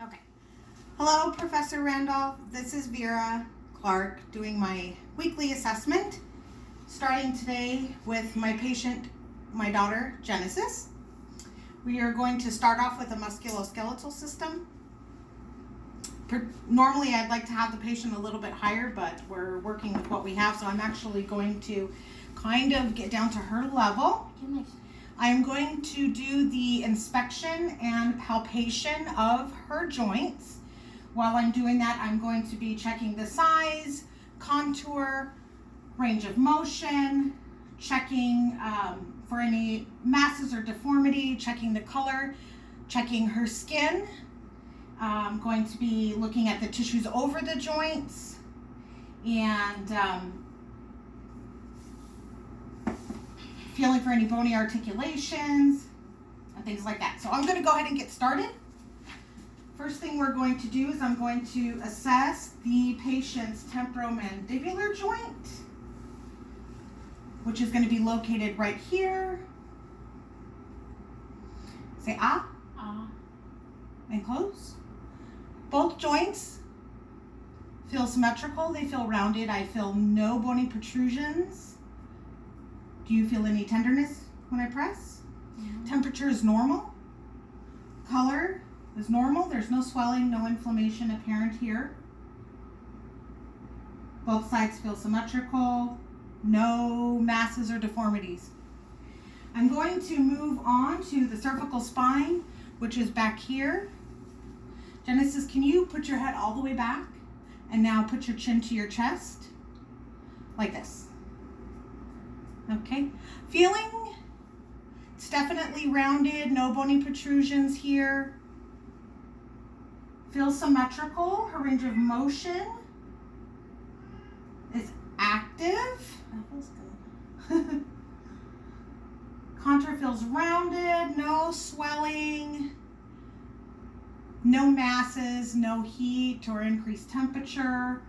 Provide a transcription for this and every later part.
Okay. Hello, Professor Randolph. This is Vera Clark doing my weekly assessment, starting today with my patient, my daughter, Genesis. We are going to start off with a musculoskeletal system. Normally, I'd like to have the patient a little bit higher, but we're working with what we have, so I'm actually going to kind of get down to her level. I'm going to do the inspection and palpation of her joints. While I'm doing that, I'm going to be checking the size, contour, range of motion, checking for any masses or deformity, checking the color, checking her skin. I'm going to be looking at the tissues over the joints and feeling for any bony articulations and things like that. So I'm going to go ahead and get started. First thing we're going to do is I'm going to assess the patient's temporomandibular joint, which is going to be located right here. Say ah. Ah. And close. Both joints feel symmetrical. They feel rounded. I feel no bony protrusions. Do you feel any tenderness when I press? Mm-hmm. Temperature is normal. Color is normal. There's no swelling, no inflammation apparent here. Both sides feel symmetrical. No masses or deformities. I'm going to move on to the cervical spine, which is back here. Genesis, can you put your head all the way back? And now put your chin to your chest. Like this. Okay. Feeling, it's definitely rounded, no bony protrusions here. Feels symmetrical. Her range of motion is active. That feels good. Contour feels rounded, no swelling, no masses, no heat or increased temperature,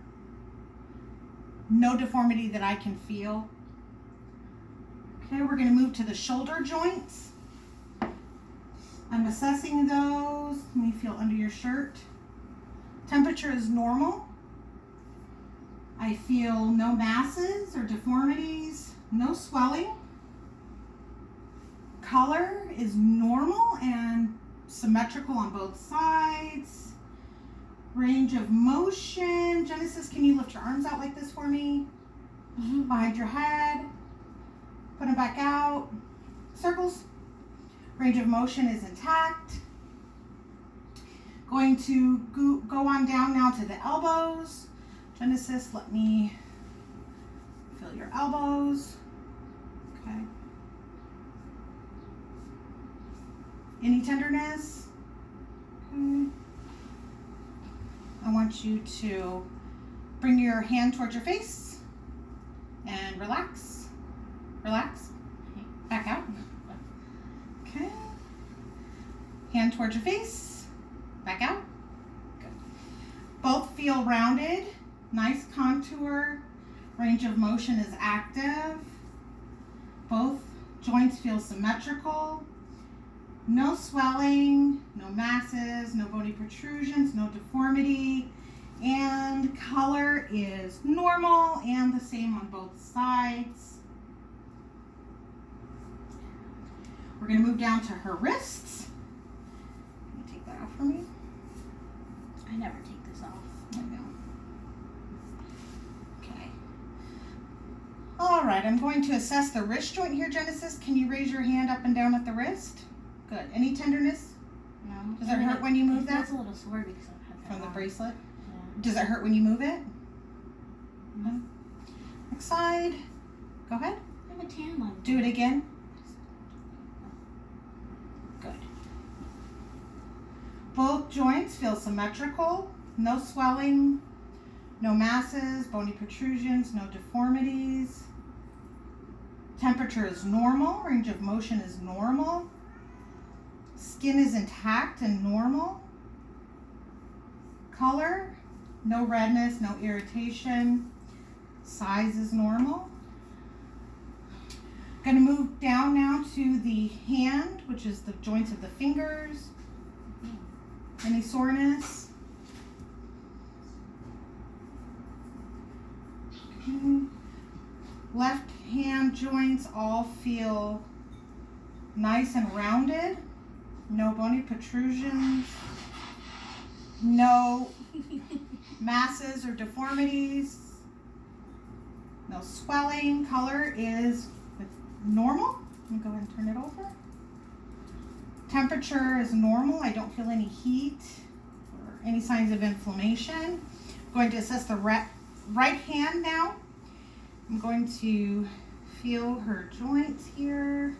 no deformity that I can feel. Okay, we're going to move to the shoulder joints. I'm assessing those. Let me feel under your shirt. Temperature is normal. I feel no masses or deformities, no swelling. Color is normal and symmetrical on both sides. Range of motion. Genesis, can you lift your arms out like this for me? Mm-hmm. Behind your head. Put them back out. Circles. Range of motion is intact. Going to go on down now to the elbows. Genesis, let me feel your elbows. Okay. Any tenderness? Okay. I want you to bring your hand towards your face and relax. Relax. Back out. Okay. Hand towards your face. Back out. Good. Both feel rounded. Nice contour. Range of motion is active. Both joints feel symmetrical. No swelling, no masses, no bony protrusions, no deformity, and color is normal and the same on both sides. We're going to move down to her wrists. Can you take that off for me? I never take this off. I know. Okay. All right, I'm going to assess the wrist joint here, Genesis. Can you raise your hand up and down at the wrist? Good. Any tenderness? No. Does it hurt when you move that? It's a little sore because I've had that From the on. bracelet? Yeah. Does it hurt when you move it? No. Next side. Go ahead. I have a tan line. Do it again. Good. Both joints feel symmetrical. No swelling. No masses, bony protrusions, no deformities. Temperature is normal. Range of motion is normal. Skin is intact and normal. Color, no redness, no irritation. Size is normal. Going to move down now to the hand, which is the joints of the fingers. Any soreness? Okay. Left hand joints all feel nice and rounded. No bony protrusions. No masses or deformities. No swelling. Color is normal. Let me go ahead and turn it over. Temperature is normal. I don't feel any heat or any signs of inflammation. I'm going to assess the right hand now. I'm going to feel her joints here.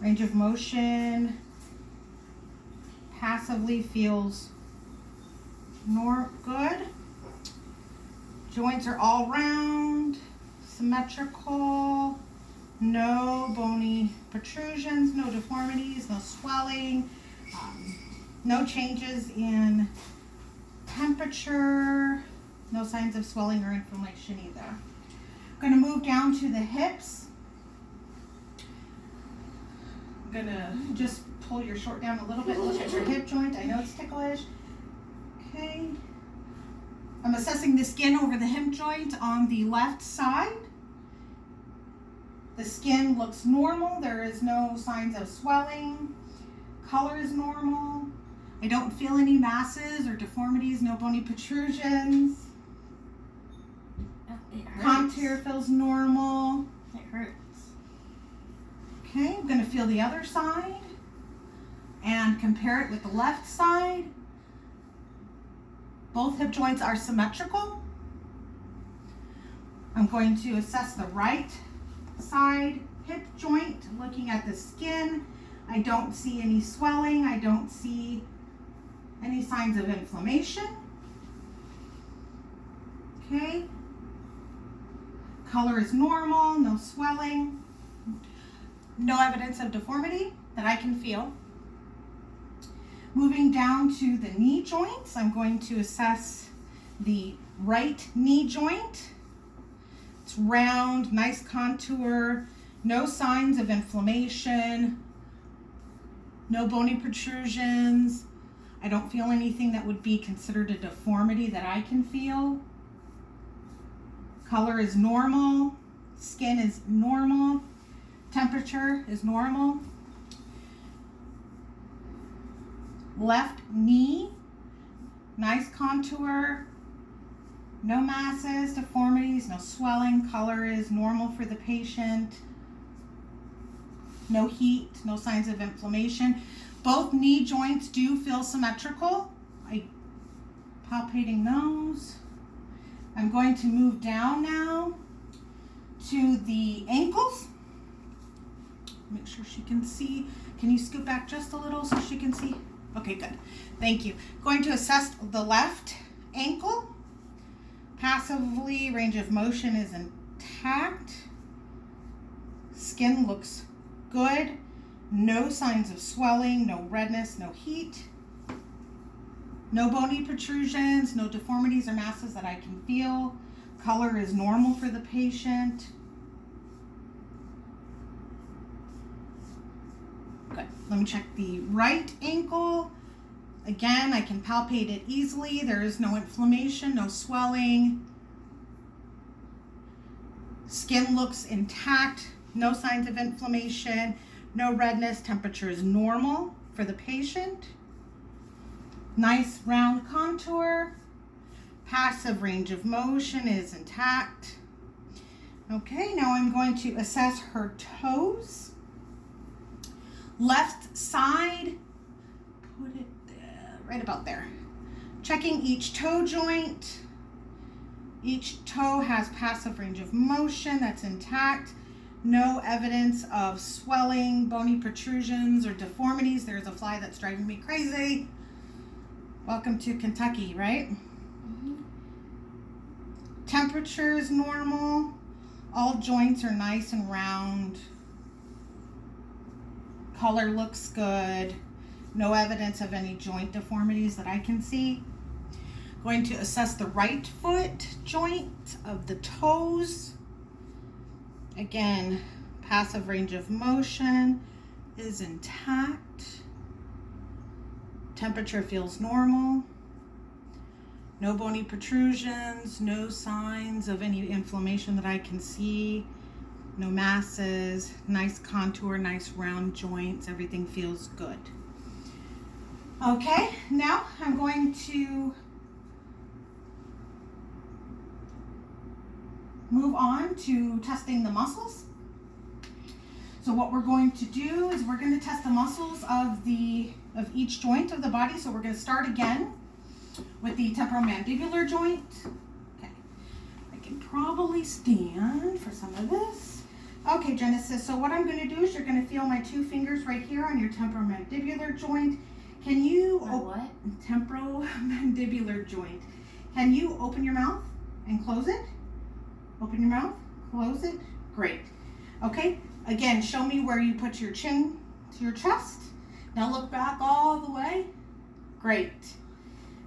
Range of motion passively feels good. Joints are all round, symmetrical, no bony protrusions, no deformities, no swelling, no changes in temperature, no signs of swelling or inflammation either. I'm going to move down to the hips. I'm going to just pull your short down a little bit, look at your hip joint. I know it's ticklish. Okay. I'm assessing the skin over the hip joint on the left side. The skin looks normal. There is no signs of swelling. Color is normal. I don't feel any masses or deformities, no bony protrusions. Oh, it hurts. Contour feels normal. It hurts. Okay, I'm going to feel the other side and compare it with the left side. Both hip joints are symmetrical. I'm going to assess the right side hip joint, looking at the skin. I don't see any swelling. I don't see any signs of inflammation. Okay. Color is normal, no swelling. No evidence of deformity that I can feel. Moving down to the knee joints, I'm going to assess the right knee joint. It's round, nice contour, no signs of inflammation, no bony protrusions. I don't feel anything that would be considered a deformity that I can feel. Color is normal, skin is normal, temperature is normal. Left knee, nice contour, no masses, deformities, no swelling. Color is normal for the patient. No heat, no signs of inflammation. Both knee joints do feel symmetrical. Palpating those. I'm going to move down now to the ankles. Make sure she can see. Can you scoot back just a little so she can see? Okay, good. Thank you. Going to assess the left ankle. Passively, range of motion is intact. Skin looks good. No signs of swelling, no redness, no heat. No bony protrusions, no deformities or masses that I can feel. Color is normal for the patient. Good. Let me check the right ankle. Again, I can palpate it easily. There is no inflammation, no swelling. Skin looks intact. No signs of inflammation. No redness. Temperature is normal for the patient. Nice round contour. Passive range of motion is intact. Okay, now I'm going to assess her toes. Left side, put it right about there. Checking each toe joint. Each toe has passive range of motion that's intact. No evidence of swelling, bony protrusions, or deformities. There's a fly that's driving me crazy. Welcome to Kentucky, right? Mm-hmm. Temperature is normal. All joints are nice and round. Color looks good. No evidence of any joint deformities that I can see. Going to assess the right foot joint of the toes. Again, passive range of motion is intact. Temperature feels normal. No bony protrusions, no signs of any inflammation that I can see. No masses, nice contour, nice round joints. Everything feels good. Okay, now I'm going to move on to testing the muscles. So what we're going to do is we're going to test the muscles of each joint of the body. So we're going to start again with the temporomandibular joint. Okay, I can probably stand for some of this. Okay, Genesis, so what I'm going to do is you're going to feel my 2 fingers right here on your temporomandibular joint. Can you what? Temporomandibular joint. Can you open your mouth and close it? Open your mouth, close it. Great. Okay, again, show me where you put your chin to your chest. Now look back all the way. Great.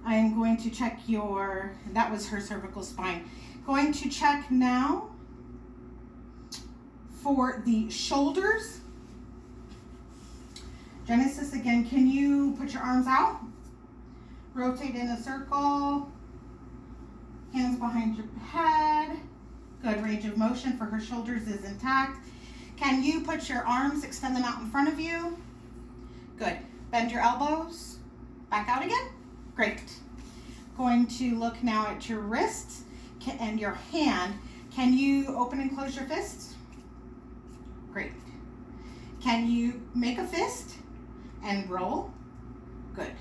I am going to check that was her cervical spine. Going to check now for the shoulders. Genesis, again, can you put your arms out? Rotate in a circle. Hands behind your head. Good range of motion for her shoulders is intact. Can you put your arms, extend them out in front of you? Good. Bend your elbows. Back out again. Great. Going to look now at your wrists and your hand. Can you open and close your fists? Great. Can you make a fist and roll? Good.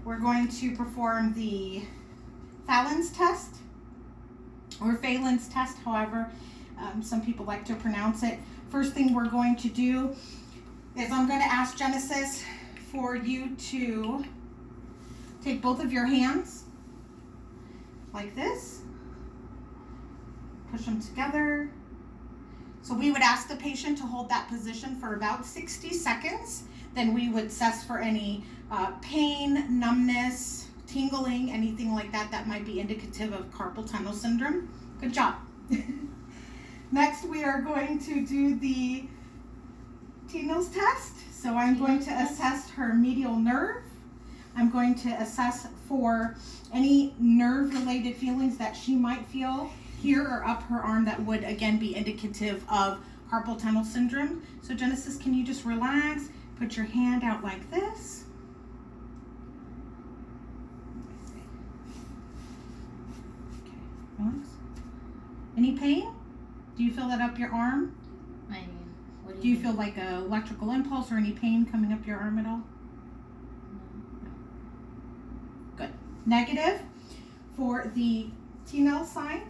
We're going to perform the Fallon's test, or Phelan's test, however some people like to pronounce it. First thing we're going to do is I'm going to ask Genesis for you to take both of your hands like this, push them together. So we would ask the patient to hold that position for about 60 seconds. Then we would assess for any pain, numbness, tingling, anything like that that might be indicative of carpal tunnel syndrome. Good job. Next, we are going to do the Tino's test. So I'm going to assess her medial nerve. I'm going to assess for any nerve-related feelings that she might feel here or up her arm that would, again, be indicative of carpal tunnel syndrome. So Genesis, can you just relax? Put your hand out like this. Okay, relax. Any pain? Do you feel that up your arm? I mean, what Do you feel like an electrical impulse or any pain coming up your arm at all? No. Good. Negative for the T-nail sign.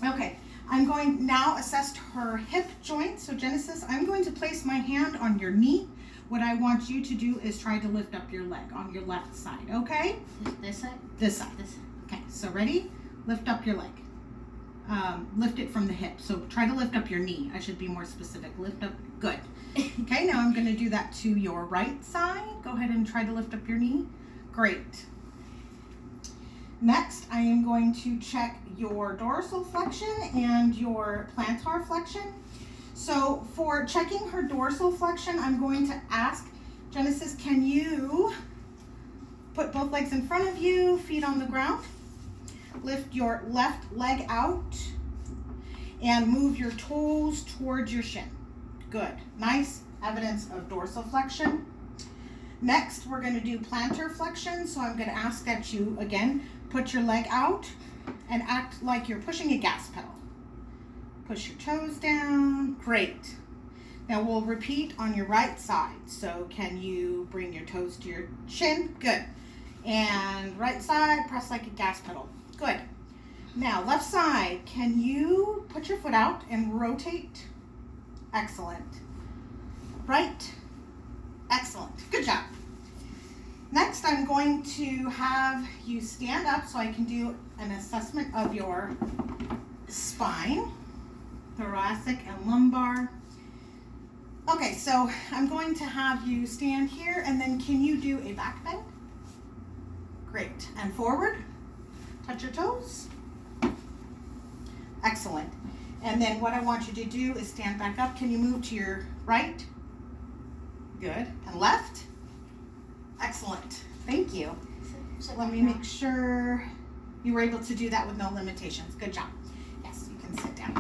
Okay, I'm going now assess her hip joint. So Genesis, I'm going to place my hand on your knee. What I want you to do is try to lift up your leg on your left side, okay? This side? This side. This side. Okay, so ready? Lift up your leg. Lift it from the hip. So try to lift up your knee. I should be more specific. Lift up. Good. Okay, now I'm going to do that to your right side. Go ahead and try to lift up your knee. Great. Next, I am going to check your dorsal flexion and your plantar flexion. So for checking her dorsal flexion, I'm going to ask Genesis, can you put both legs in front of you, feet on the ground? Lift your left leg out and move your toes towards your shin. Good. Nice evidence of dorsal flexion. Next, we're going to do plantar flexion. So I'm going to ask that you, again, put your leg out and act like you're pushing a gas pedal. Push your toes down. Great. Now we'll repeat on your right side. So can you bring your toes to your shin? Good. And right side, press like a gas pedal. Good. Now left side, can you put your foot out and rotate? Excellent. Right. Excellent. Good job. Next, I'm going to have you stand up so I can do an assessment of your spine, thoracic and lumbar. Okay, so I'm going to have you stand here, and then can you do a back bend? Great. And forward. Touch your toes. Excellent. And then what I want you to do is stand back up. Can you move to your right? Good. And left? Excellent. Thank you. Sit Let back me now. make sure you were able to do that with no limitations. Good job. Yes, you can sit down.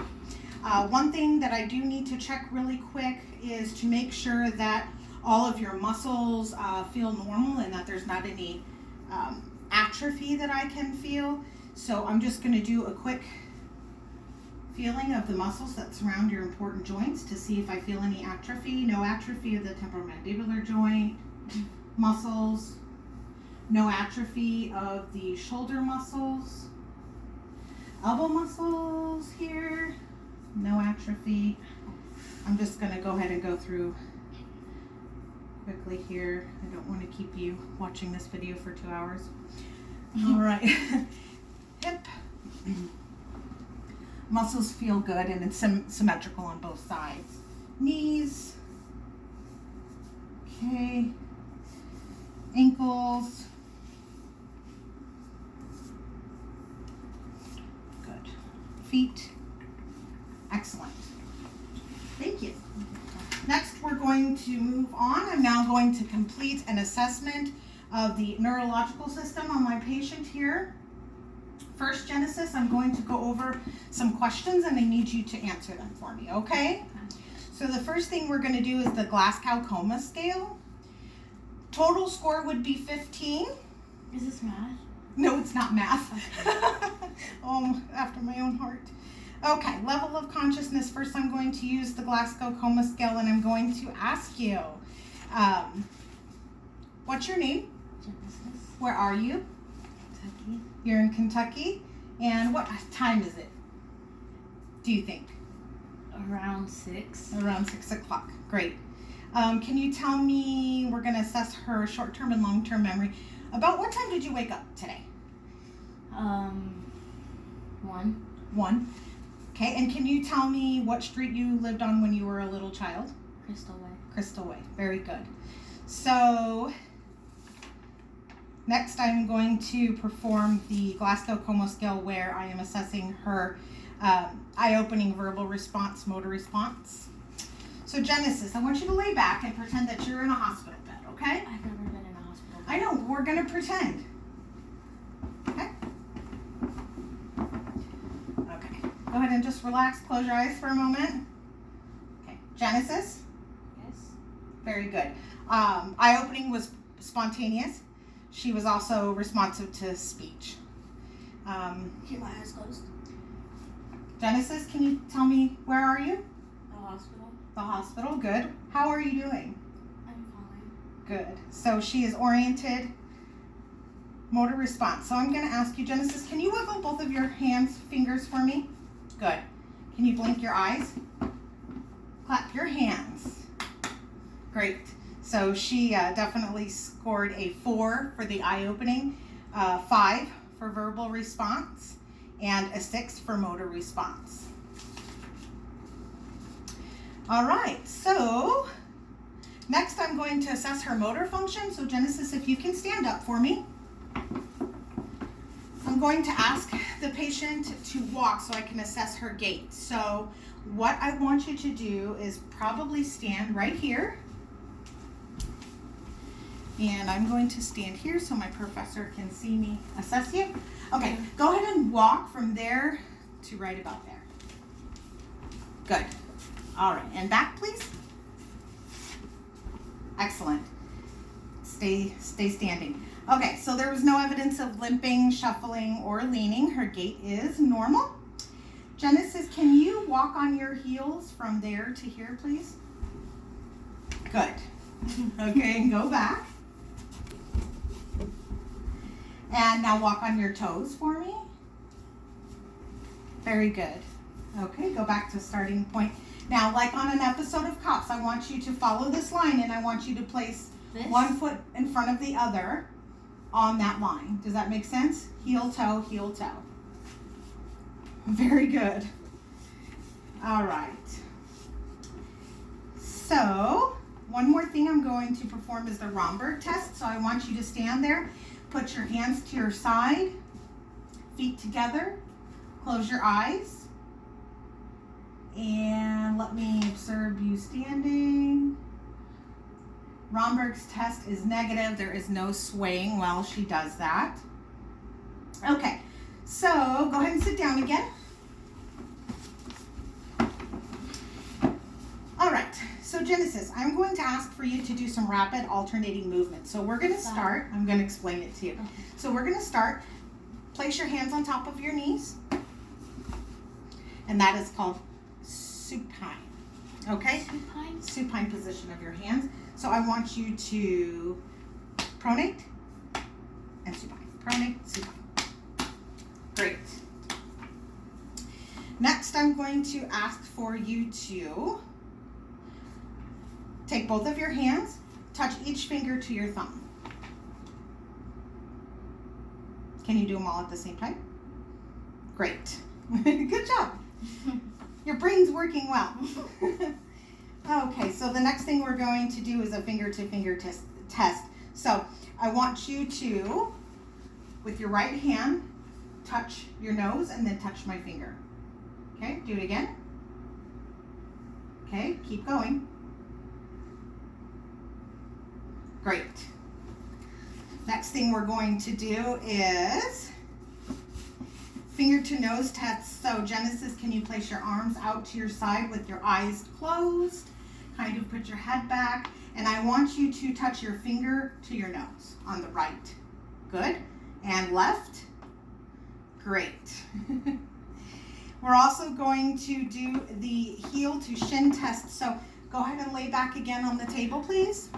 One thing that I do need to check really quick is to make sure that all of your muscles feel normal and that there's not any atrophy that I can feel. So I'm just going to do a quick feeling of the muscles that surround your important joints to see if I feel any atrophy. No atrophy of the temporomandibular joint muscles. No atrophy of the shoulder muscles. Elbow muscles here. No atrophy. I'm just going to go ahead and go through quickly here. I don't want to keep you watching this video for 2 hours. All right. Hip. Muscles feel good and it's symmetrical on both sides. Knees. Okay. Ankles. Good. Feet. Excellent. Thank you. Next, we're going to move on. I'm now going to complete an assessment of the neurological system on my patient here. First, Genesis, I'm going to go over some questions and I need you to answer them for me, okay? So the first thing we're going to do is the Glasgow Coma Scale. Total score would be 15. Is this math? No, it's not math. After my own heart. Okay, level of consciousness. First, I'm going to use the Glasgow Coma Scale and I'm going to ask you, what's your name? Genesis. Where are you? Kentucky. You're in Kentucky. And what time is it? Do you think? Around 6. Around 6 o'clock. Great. Can you tell me, we're going to assess her short-term and long-term memory. About what time did you wake up today? 1. 1. Okay, and can you tell me what street you lived on when you were a little child? Crystal Way. Crystal Way. Very good. So, next I'm going to perform the Glasgow Coma Scale where I am assessing her eye-opening verbal response, motor response. So Genesis, I want you to lay back and pretend that you're in a hospital bed, okay? I've never been in a hospital. I know, we're going to pretend. Okay? Okay. Go ahead and just relax, close your eyes for a moment. Okay. Genesis? Yes. Very good. Eye-opening was spontaneous. She was also responsive to speech. Keep my eyes closed. Genesis, can you tell me, where are you? The hospital. The hospital. Good. How are you doing? I'm fine. Good. So she is oriented, motor response. So I'm going to ask you, Genesis, can you wiggle both of your fingers for me? Good. Can you blink your eyes? Clap your hands. Great. So she definitely scored a 4 for the eye opening, 5 for verbal response, and a 6 for motor response. All right, so next I'm going to assess her motor function. So Genesis, if you can stand up for me. I'm going to ask the patient to walk so I can assess her gait. So what I want you to do is probably stand right here. And I'm going to stand here so my professor can see me assess you. Okay, go ahead and walk from there to right about there. Good. All right, and back, please. Excellent. Stay standing. Okay, so there was no evidence of limping, shuffling, or leaning. Her gait is normal. Genesis, can you walk on your heels from there to here, please? Good. Okay, and go back. And now walk on your toes for me. Very good. Okay, go back to starting point. Now, like on an episode of Cops, I want you to follow this line and I want you to place one foot in front of the other on that line. Does that make sense? Heel, toe, heel, toe. Very good. All right. So, one more thing I'm going to perform is the Romberg test. So I want you to stand there, put your hands to your side, feet together, close your eyes, and let me observe you standing. Romberg's test is negative. There is no swaying while she does that. Okay, so go ahead and sit down again. All right, so Genesis, I'm going to ask for you to do some rapid alternating movement. So we're going to start, I'm going to explain it to you. So we're going to start, place your hands on top of your knees, and that is called supine. Okay? Supine? Supine position of your hands. So I want you to pronate and supine. Pronate, supine. Great. Next, I'm going to ask for you to take both of your hands, touch each finger to your thumb. Can you do them all at the same time? Great. Good job. Your brain's working well. Okay, so the next thing we're going to do is a finger-to-finger test. So I want you to, with your right hand, touch your nose and then touch my finger. Okay, do it again. Okay, keep going. Great. Next thing we're going to do is finger to nose test. So Genesis, can you place your arms out to your side with your eyes closed? Kind of put your head back. And I want you to touch your finger to your nose on the right. Good. And left. Great. We're also going to do the heel to shin test. So go ahead and lay back again on the table, please.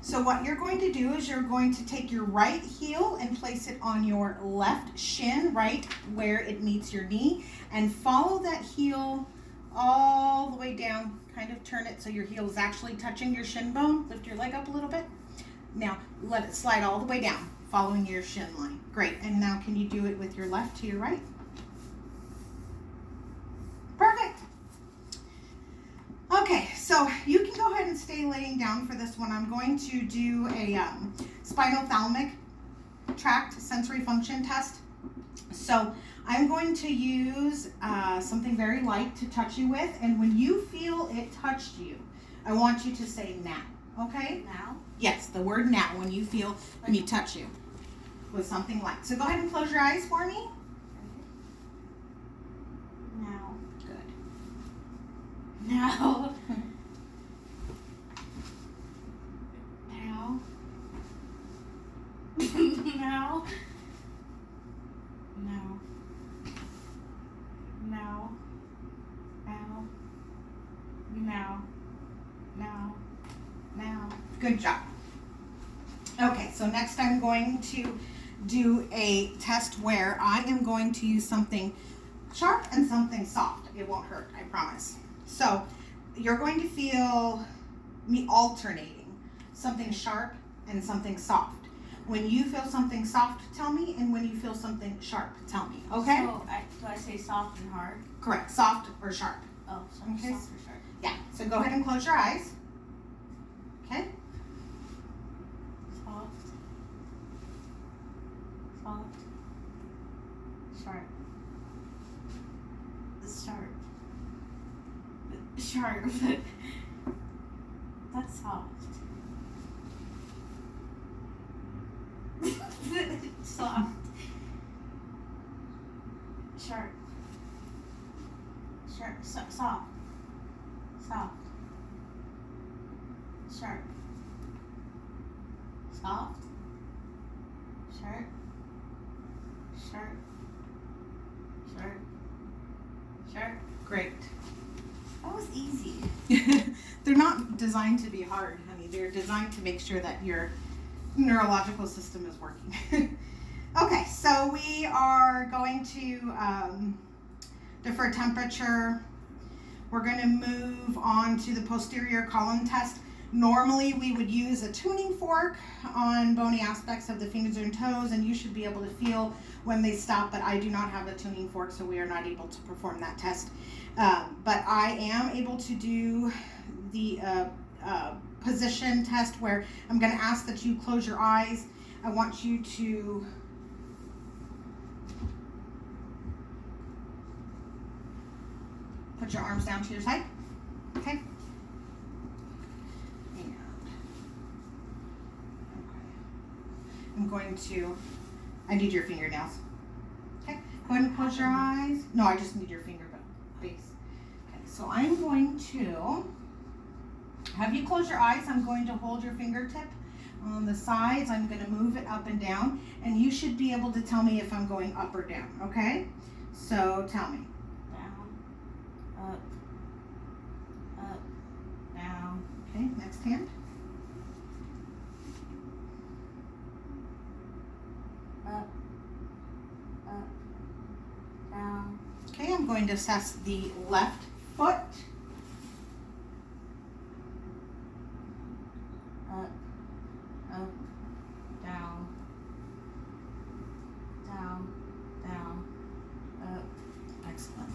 So what you're going to do is you're going to take your right heel and place it on your left shin, right where it meets your knee, and follow that heel all the way down. Kind of turn it so your heel is actually touching your shin bone. Lift your leg up a little bit. Now let it slide all the way down, following your shin line. Great. And now can you do it with your left to your right? Perfect. Okay, so you can go ahead and stay laying down for this one. I'm going to do a spinal thalamic tract sensory function test. So I'm going to use something very light to touch you with, and when you feel it touched you, I want you to say now, okay? Now? Yes, the word now when you feel me touch you with something light. So go ahead and close your eyes for me. Now. Good. Now. Now. Now. Now. Now. Now. Now. Now. Now. Good job. Okay, so next I'm going to do a test where I am going to use something sharp and something soft. It won't hurt, I promise. So you're going to feel me alternating something sharp and something soft. When you feel something soft, tell me, and when you feel something sharp, tell me, okay? So, do I say soft and hard? Correct, soft or sharp. Oh, so Okay. soft or sharp. Yeah, so go ahead and close your eyes. Okay? Soft. Soft. Sharp. Sharp. Sharp. That's soft. Soft. Sharp. Sharp. Soft. Soft. Sharp. Soft. Sharp. Sharp. Sharp. Sharp. Great. That was easy. They're not designed to be hard, honey. They're designed to make sure that your neurological system is working. Okay, so we are going to defer temperature. We're going to move on to the posterior column test. Normally we would use a tuning fork on bony aspects of the fingers and toes, and you should be able to feel when they stop, but I do not have a tuning fork, so we are not able to perform that test. But I am able to do the position test where I'm going to ask that you close your eyes. I want you to put your arms down to your side. Okay? And I'm going to, I need your fingernails. Okay, go ahead and close your eyes. No, I just need your finger base. Okay, so I'm going to have you close your eyes. I'm going to hold your fingertip on the sides. I'm going to move it up and down, and you should be able to tell me if I'm going up or down, okay? So tell me. Down, up, up, down. Okay, next hand. Up, up, down. Okay, I'm going to assess the left foot. Up, up, down, down, down, up. Excellent.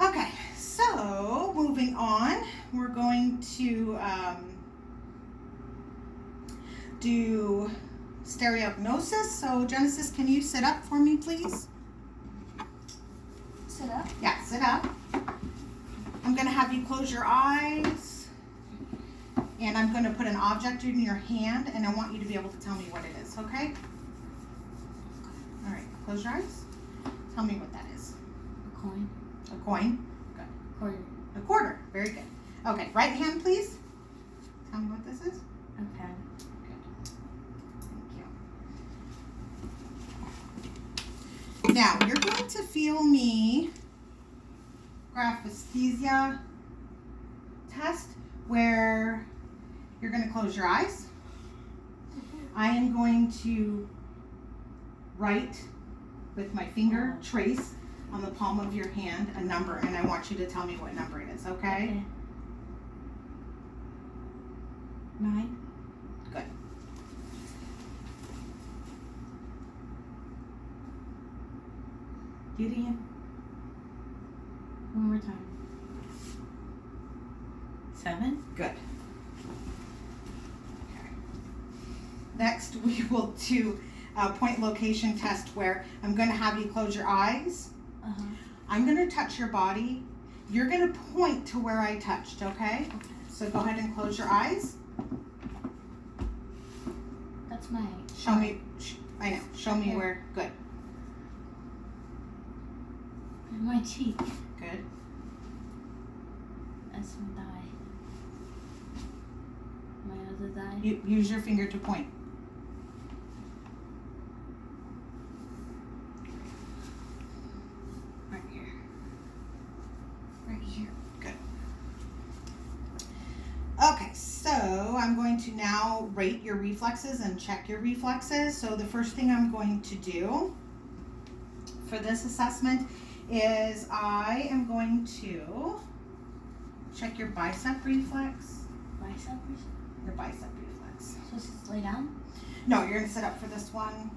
Okay, so moving on, we're going to do stereognosis. So Genesis, can you sit up for me, please? Sit up. Yeah, sit up. I'm going to have you close your eyes, and I'm going to put an object in your hand, and I want you to be able to tell me what it is, okay? All right, close your eyes. Tell me what that is. A coin. A coin? Good. Quarter. A quarter. Very good. Okay, right hand, please. Tell me what this is. A pen. Good. Thank you. Now, you're going to feel me graphesthesia test where you're going to close your eyes. I am going to write with my finger, trace on the palm of your hand a number, and I want you to tell me what number it is, okay? 9. Good. Gideon. One more time. 7. Good. Okay. Next, we will do a point location test where I'm going to have you close your eyes. I'm going to touch your body. You're going to point to where I touched, okay? So go ahead and close your eyes. That's my. Show me, I know, show me where, good, My cheek. good. That's my thigh. My other thigh. You use your finger to point. Right here. Right here. Good. Okay, so I'm going to now rate your reflexes and check your reflexes. So the first thing I'm going to do for this assessment is I am going to check your bicep reflex. Bicep. Your bicep reflex. So just lay down. No, you're going to sit up for this one.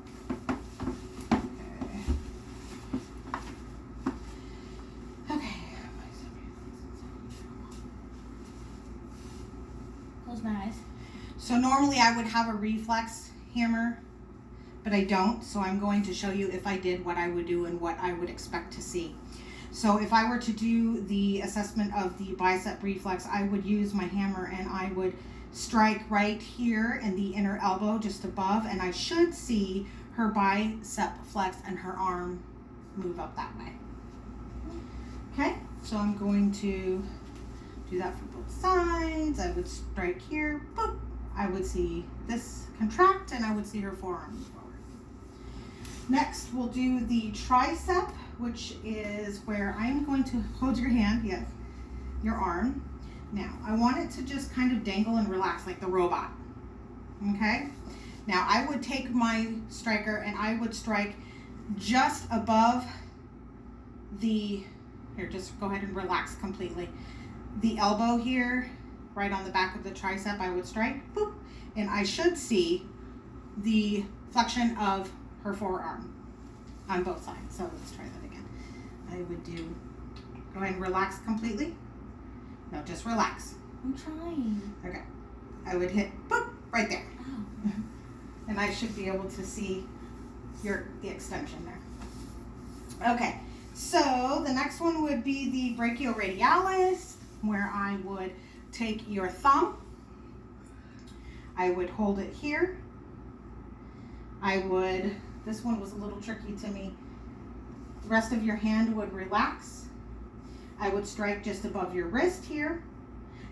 Okay. Close my eyes. So normally I would have a reflex hammer, but I don't. So I'm going to show you if I did what I would do and what I would expect to see. So if I were to do the assessment of the bicep reflex, I would use my hammer and I would strike right here in the inner elbow just above, and I should see her bicep flex and her arm move up that way. Okay, so I'm going to do that for both sides. I would strike here, boop. I would see this contract and I would see her forearm move forward. Next, we'll do the tricep, which is where I'm going to hold your hand, yes, your arm. Now, I want it to just kind of dangle and relax like the robot, okay? Now, I would take my striker and I would strike just above the, here, just go ahead and relax completely. The elbow here, right on the back of the tricep, I would strike, boop, and I should see the flexion of her forearm on both sides. So let's try that again. I would do, go ahead and relax completely. No, just relax. I'm trying. Okay. I would hit, boop, right there. Oh. And I should be able to see the extension there. Okay, so the next one would be the brachioradialis, where I would take your thumb. I would hold it here. This one was a little tricky to me. The rest of your hand would relax. I would strike just above your wrist here.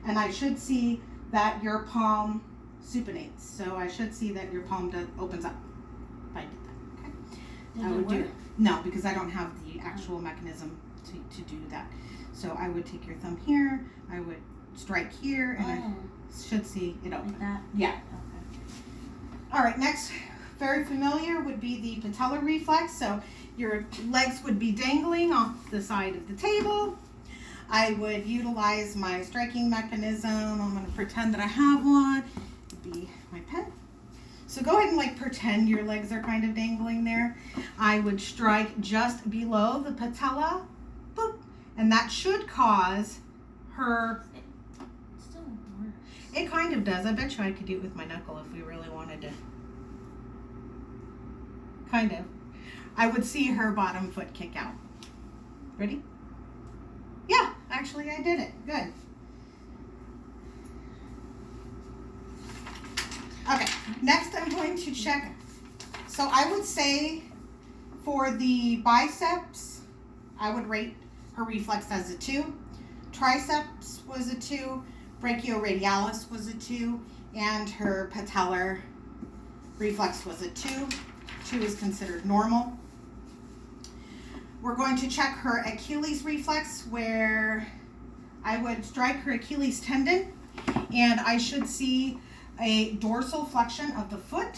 And I should see that your palm supinates. So I should see that your palm opens up. If I did that, okay? Did I it would do work? it. No, because I don't have the actual mechanism to do that. So I would take your thumb here, I would strike here, and I should see it open. Like that? Yeah. Okay. All right, next, very familiar would be the patellar reflex. So your legs would be dangling off the side of the table. I would utilize my striking mechanism. I'm going to pretend that I have one. It'd be my pen. So go ahead and like pretend your legs are kind of dangling there. I would strike just below the patella, boop, and that should cause her. It still works. It kind of does. I bet you I could do it with my knuckle if we really wanted to. Kind of. I would see her bottom foot kick out. Ready? Yeah, actually I did it. Good. Okay, next I'm going to check. So I would say for the biceps, I would rate her reflex as a 2. Triceps was a 2. Brachioradialis was a 2. And her patellar reflex was a 2. 2 is considered normal. We're going to check her Achilles reflex, where I would strike her Achilles tendon and I should see a dorsal flexion of the foot,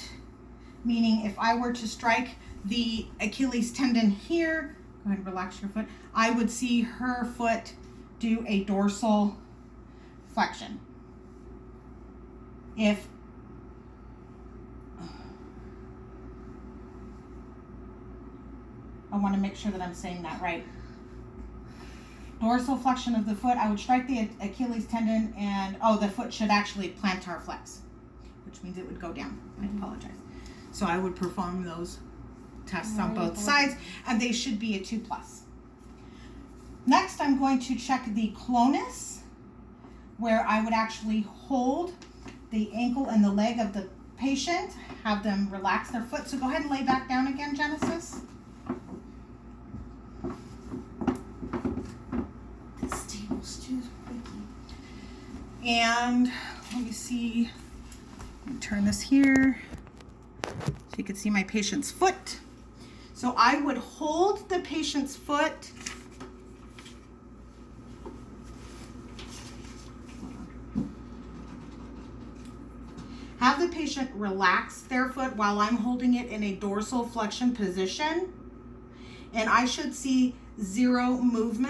meaning if I were to strike the Achilles tendon here, go ahead and relax your foot, I would see her foot do a dorsal flexion. If I want to make sure that I'm saying that right. Dorsal flexion of the foot, I would strike the Achilles tendon and, the foot should actually plantar flex, which means it would go down. I apologize. So I would perform those tests on both sides, and they should be a 2+. Next, I'm going to check the clonus, where I would actually hold the ankle and the leg of the patient, have them relax their foot. So go ahead and lay back down again, Genesis. And let me see, let me turn this here so you can see my patient's foot. So I would hold the patient's foot. Have the patient relax their foot while I'm holding it in a dorsal flexion position. And I should see 0 movement.